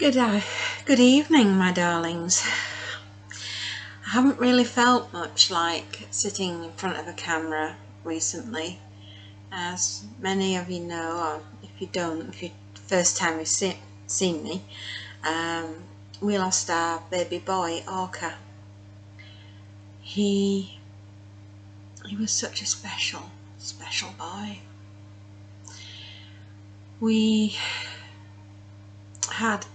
Good evening, my darlings. I haven't really felt much like sitting in front of a camera recently. As many of you know, or if you don't, if you first time you've seen me, we lost our baby boy, Orca. He was such a special boy. We had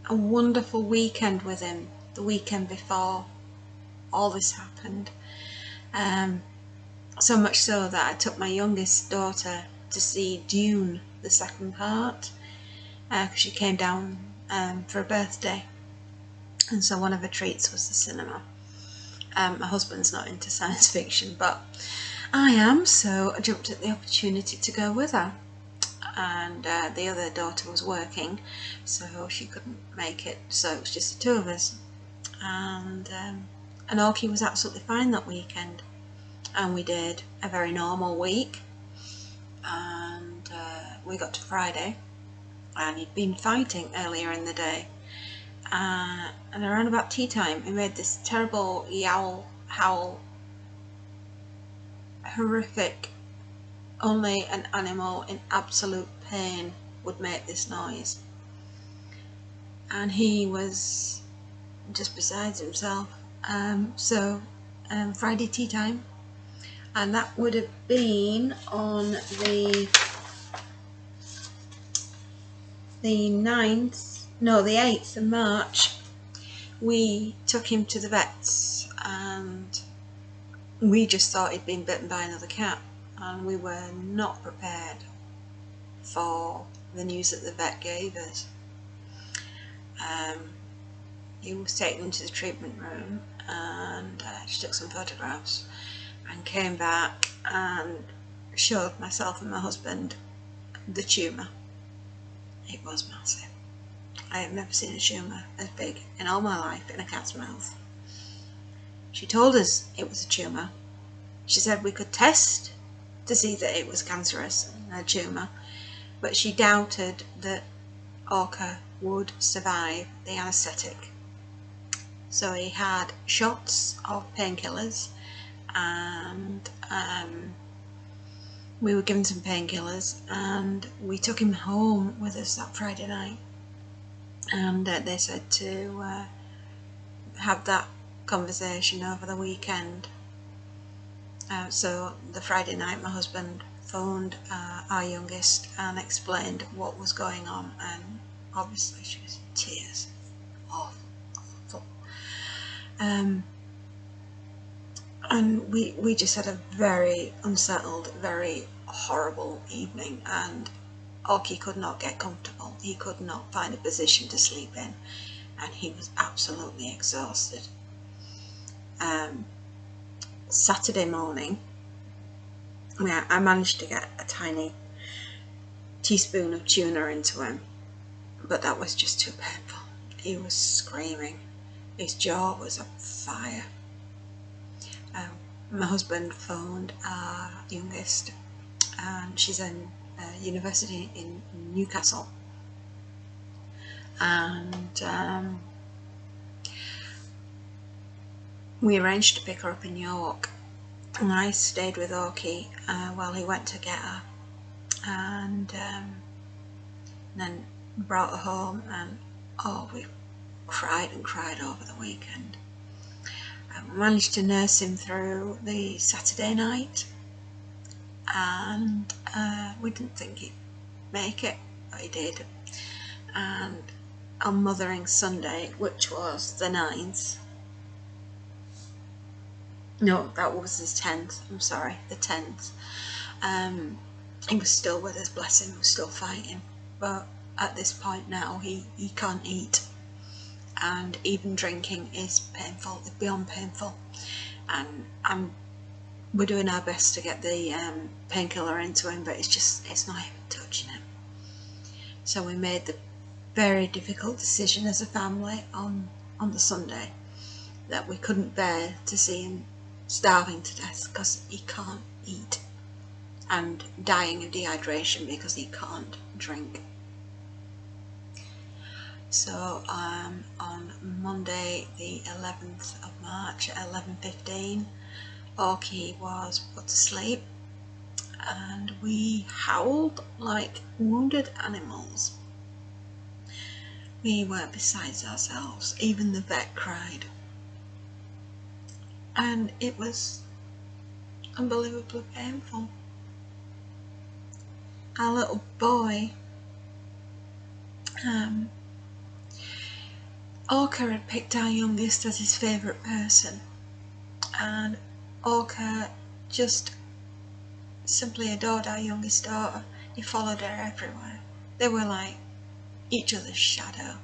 a wonderful weekend with him the weekend before all this happened. So much so that I took my youngest daughter to see Dune, the second part, because she came down for a birthday, and so one of her treats was the cinema. My husband's not into science fiction, but I am, so I jumped at the opportunity to go with her. And the other daughter was working, so she couldn't make it, so it was just the two of us. And Orky was absolutely fine that weekend, and we did a very normal week. And we got to Friday, and he'd been fighting earlier in the day, and around about tea time he made this terrible howl, horrific. Only an animal in absolute pain would make this noise, and he was just besides himself. So Friday tea time, and that would have been on the 8th of March. We took him to the vets, and we just thought he'd been bitten by another cat. And we were not prepared for the news that the vet gave us. He was taken into the treatment room, and she took some photographs and came back and showed myself and my husband the tumour. It was massive. I have never seen a tumour as big in all my life in a cat's mouth. She told us it was a tumour. She said we could test to see that it was cancerous, a tumour, but she doubted that Orca would survive the anaesthetic. So he had shots of painkillers, and we were given some painkillers, and we took him home with us that Friday night, and they said to have that conversation over the weekend. So the Friday night my husband phoned our youngest and explained what was going on, and obviously she was in tears. Awful. And we just had a very unsettled, very horrible evening, and Orky could not get comfortable. He could not find a position to sleep in, and he was absolutely exhausted. Saturday morning, I managed to get a tiny teaspoon of tuna into him, but that was just too painful. He was screaming. His jaw was on fire. My husband phoned our youngest, and she's in university in Newcastle, and we arranged to pick her up in York, and I stayed with Orky while he went to get her, and then brought her home, and we cried and cried over the weekend. We managed to nurse him through the Saturday night, and we didn't think he'd make it, but he did. And on Mothering Sunday, which was the 9th, no, that was his 10th, I'm sorry, the 10th, he was still with us, bless him, he was still fighting, but at this point now he can't eat, and even drinking is painful, it's beyond painful, and we're doing our best to get the painkiller into him, but it's not even touching him. So we made the very difficult decision as a family on the Sunday that we couldn't bear to see him starving to death because he can't eat, and dying of dehydration because he can't drink. So on Monday the 11th of March at 11:15, Orca was put to sleep and we howled like wounded animals. We were beside ourselves, even the vet cried. And it was unbelievably painful. Our little boy, Orca had picked our youngest as his favourite person, and Orca just simply adored our youngest daughter. He followed her everywhere. They were like each other's shadow,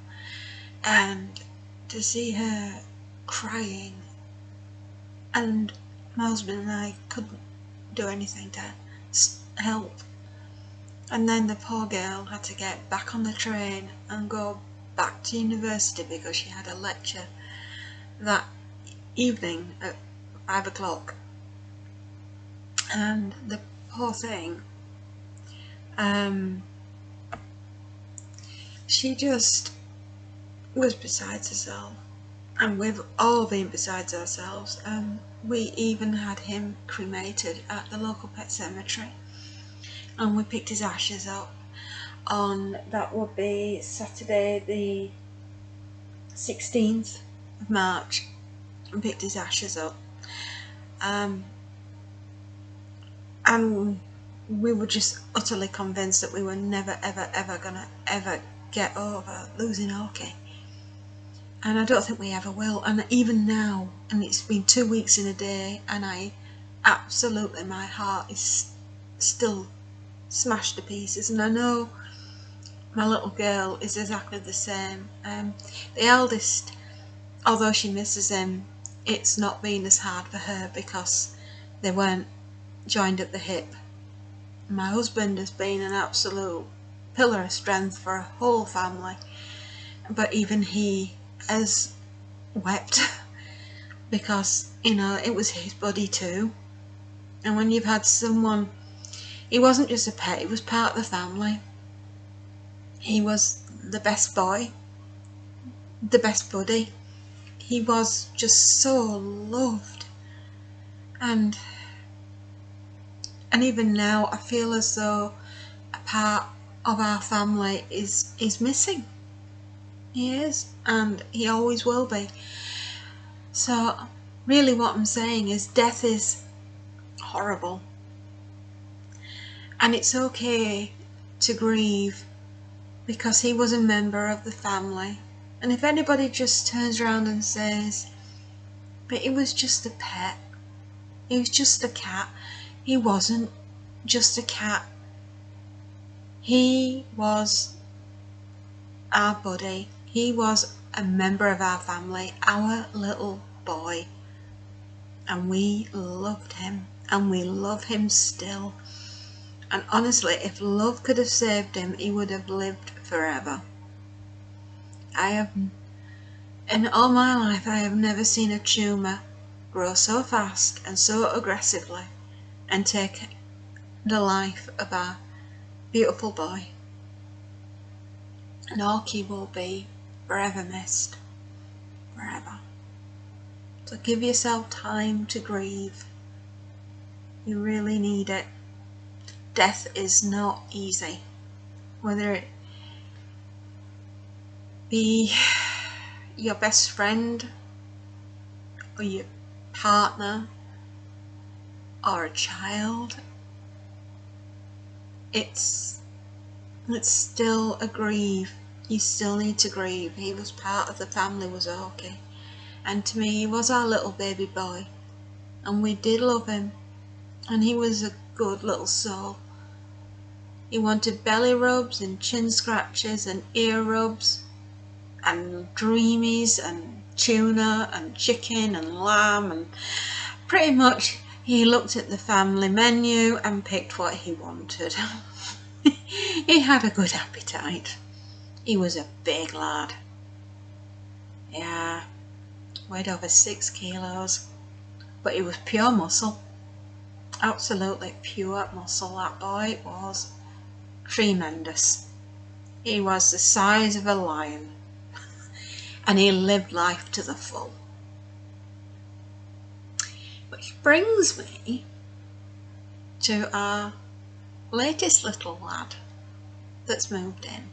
and to see her crying, and my husband and I couldn't do anything to help. And then the poor girl had to get back on the train and go back to university because she had a lecture that evening at 5 o'clock. And the poor thing, she just was beside herself, and we've all been beside ourselves. We even had him cremated at the local pet cemetery, and we picked his ashes up on, that would be Saturday the 16th of March, and picked his ashes up. And we were just utterly convinced that we were never ever gonna ever get over losing Orca, and I don't think we ever will. And even now, and it's been 2 weeks in a day, and I absolutely, my heart is still smashed to pieces. And I know my little girl is exactly the same. The eldest, although she misses him, it's not been as hard for her because they weren't joined at the hip. My husband has been an absolute pillar of strength for a whole family, but even he has wept because, you know, it was his buddy too. And when you've had someone, he wasn't just a pet, he was part of the family. He was the best boy, the best buddy. He was just so loved. And even now I feel as though a part of our family is missing. He is, and he always will be. So really what I'm saying is death is horrible, and it's okay to grieve because he was a member of the family. And if anybody just turns around and says, but it was just a pet, it was just a cat, he wasn't just a cat. He was our buddy. He was a member of our family, our little boy. And we loved him, and we love him still. And honestly, if love could have saved him, he would have lived forever. In all my life, I have never seen a tumour grow so fast and so aggressively and take the life of our beautiful boy. And Orca will be forever missed. Forever. So give yourself time to grieve. You really need it. Death is not easy. Whether it be your best friend or your partner or a child, it's still a grieve. You still need to grieve. He was part of the family, was Orca, and to me he was our little baby boy, and we did love him, and he was a good little soul. He wanted belly rubs and chin scratches and ear rubs and dreamies and tuna and chicken and lamb, and pretty much he looked at the family menu and picked what he wanted. He had a good appetite. He was a big lad. Yeah, weighed over 6 kilos, but he was pure muscle. Absolutely pure muscle. That boy was tremendous. He was the size of a lion. and he lived life to the full. Which brings me to our latest little lad that's moved in.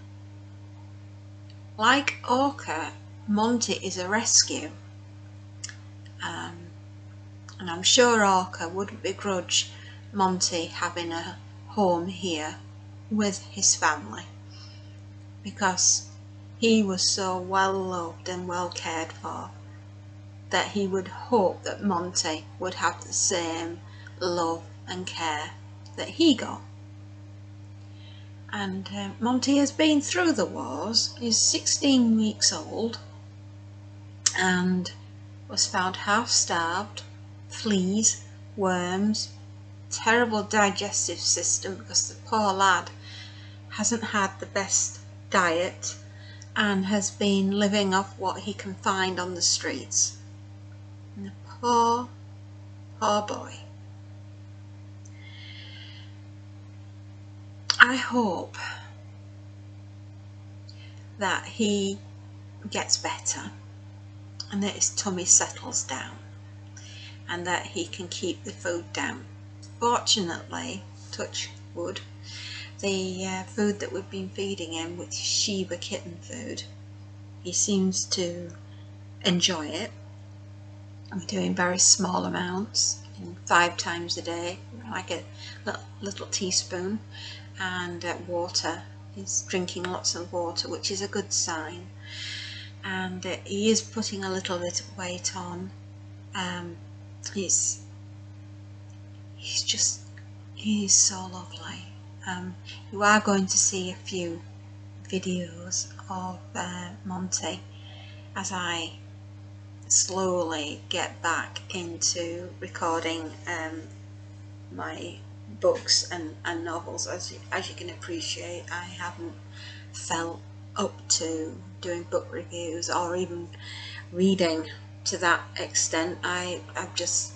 Like Orca, Monty is a rescue, and I'm sure Orca wouldn't begrudge Monty having a home here with his family, because he was so well loved and well cared for that he would hope that Monty would have the same love and care that he got. And Monty has been through the wars. He's 16 weeks old and was found half starved, fleas, worms, terrible digestive system because the poor lad hasn't had the best diet and has been living off what he can find on the streets. And the poor boy. I hope that he gets better and that his tummy settles down and that he can keep the food down. Fortunately, touch wood, the food that we've been feeding him, which is Shiba kitten food, he seems to enjoy it. We're doing very small amounts, 5 times a day, like a little teaspoon, and water. He's drinking lots of water, which is a good sign, and he is putting a little bit of weight on. He's so lovely. You are going to see a few videos of Monty as I slowly get back into recording my books and novels. As you can appreciate, I haven't felt up to doing book reviews or even reading to that extent. I've just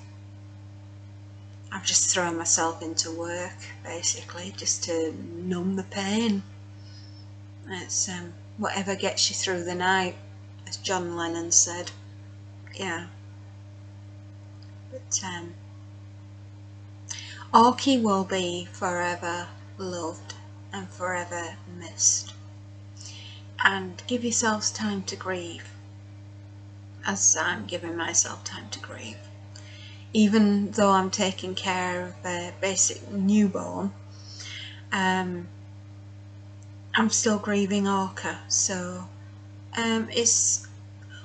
thrown myself into work, basically, just to numb the pain. It's whatever gets you through the night, as John Lennon said. Yeah. But Orca will be forever loved and forever missed. And give yourselves time to grieve, as I'm giving myself time to grieve. Even though I'm taking care of a basic newborn, I'm still grieving Orca. So it's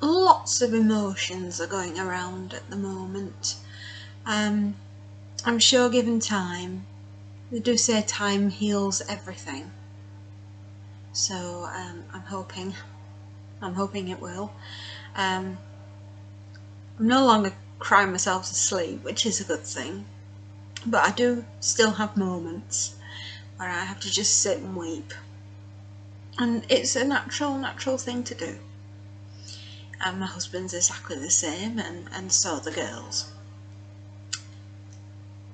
lots of emotions are going around at the moment. I'm sure given time, they do say time heals everything. So I'm hoping it will. I'm no longer crying myself to sleep, which is a good thing, but I do still have moments where I have to just sit and weep, and it's a natural thing to do. And my husband's exactly the same, and so the girls.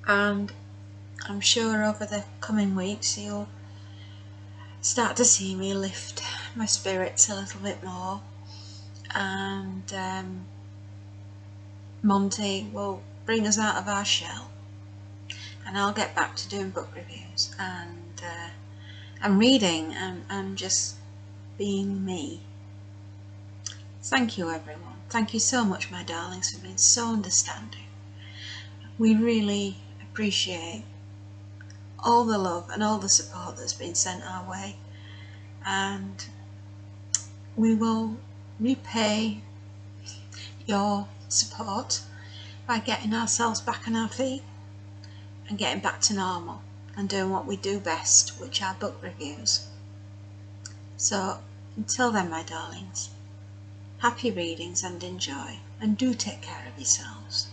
And I'm sure over the coming weeks you'll start to see me lift my spirits a little bit more, and Monty will bring us out of our shell, and I'll get back to doing book reviews and reading and just being me. Thank you, everyone. Thank you so much, my darlings, for being so understanding. We really appreciate all the love and all the support that's been sent our way, and we will repay your support by getting ourselves back on our feet and getting back to normal and doing what we do best, which are book reviews. So until then, my darlings, happy readings and enjoy, and do take care of yourselves.